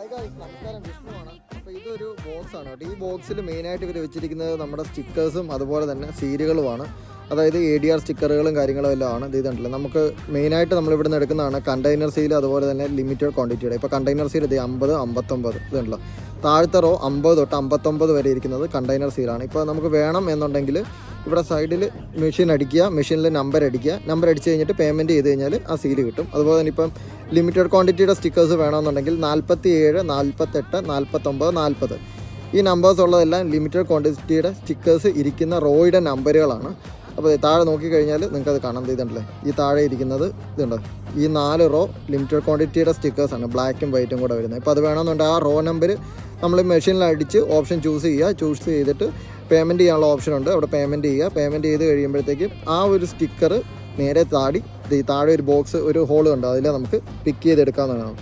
നമസ്കാരം, വിഷ്ണുവാണ്. അപ്പോൾ ഇതൊരു ബോക്സാണ് കേട്ടോ. ഈ ബോക്സിൽ മെയിനായിട്ട് ഇവർ വെച്ചിരിക്കുന്നത് നമ്മുടെ സ്റ്റിക്കേഴ്സും അതുപോലെ തന്നെ സീലുകളുമാണ്. അതായത് ADR സ്റ്റിക്കറുകളും കാര്യങ്ങളും എല്ലാം ആണ്. ഇത് ഇതുണ്ടല്ലോ, നമുക്ക് മെയിനായിട്ട് നമ്മൾ ഇവിടെ നിന്ന് എടുക്കുന്നതാണ് കണ്ടെയ്നർ സീൽ, അതുപോലെ തന്നെ ലിമിറ്റഡ് ക്വാണ്ടിറ്റിയുടെ. ഇപ്പോൾ കണ്ടെയ്നർ സീൽ ഇത് 50, 59 ഇതുണ്ടല്ലോ. താഴത്തെ റോ 50 തൊട്ട് 59 വരെ ഇരിക്കുന്നത് കണ്ടെയ്നർ സീലാണ്. ഇപ്പോൾ നമുക്ക് വേണം എന്നുണ്ടെങ്കിൽ ഇവിടെ സൈഡിൽ മെഷീൻ അടിക്കുക, മെഷീനിൽ നമ്പർ അടിക്കുക, നമ്പർ അടിച്ച് കഴിഞ്ഞിട്ട് പേയ്മെൻറ്റ് ചെയ്ത് കഴിഞ്ഞാൽ ആ സീല് കിട്ടും. അതുപോലെ തന്നെ ഇപ്പം ലിമിറ്റഡ് ക്വാണ്ടിറ്റിയുടെ സ്റ്റിക്കേഴ്സ് വേണമെന്നുണ്ടെങ്കിൽ 47, 48, 49, 40 ഈ നമ്പേഴ്സ് ഉള്ളതെല്ലാം ലിമിറ്റഡ് ക്വാണ്ടിറ്റിയുടെ സ്റ്റിക്കേഴ്സ് ഇരിക്കുന്ന റോയുടെ നമ്പറുകളാണ്. അപ്പോൾ താഴെ നോക്കിക്കഴിഞ്ഞാൽ നിങ്ങൾക്കത് കാണാൻ ചെയ്തിട്ടുണ്ടല്ലേ, ഈ താഴെ ഇരിക്കുന്നത് ഇതുണ്ടോ, ഈ 4 റോ ലിമിറ്റഡ് ക്വാണ്ടിറ്റിയുടെ സ്റ്റിക്കേഴ്സാണ്, ബ്ലാക്കും വൈറ്റും കൂടെ വരുന്നത്. ഇപ്പോൾ അത് വേണമെന്നുണ്ടെങ്കിൽ ആ റോ നമ്പർ നമ്മൾ മെഷീനിൽ അടിച്ച് ഓപ്ഷൻ ചൂസ് ചെയ്തിട്ട് പേയ്മെൻറ്റ് ചെയ്യാനുള്ള ഓപ്ഷൻ ഉണ്ട്. അവിടെ പേയ്മെൻറ്റ് ചെയ്യുക. പേയ്മെൻറ്റ് ചെയ്ത് കഴിയുമ്പോഴത്തേക്കും ആ ഒരു സ്റ്റിക്കർ നേരെ താഴെ ഒരു ബോക്സ്, ഒരു ഹോൾ ഉണ്ട്, അതിൽ നമുക്ക് പിക്ക് ചെയ്തെടുക്കാവുന്നതാണ്.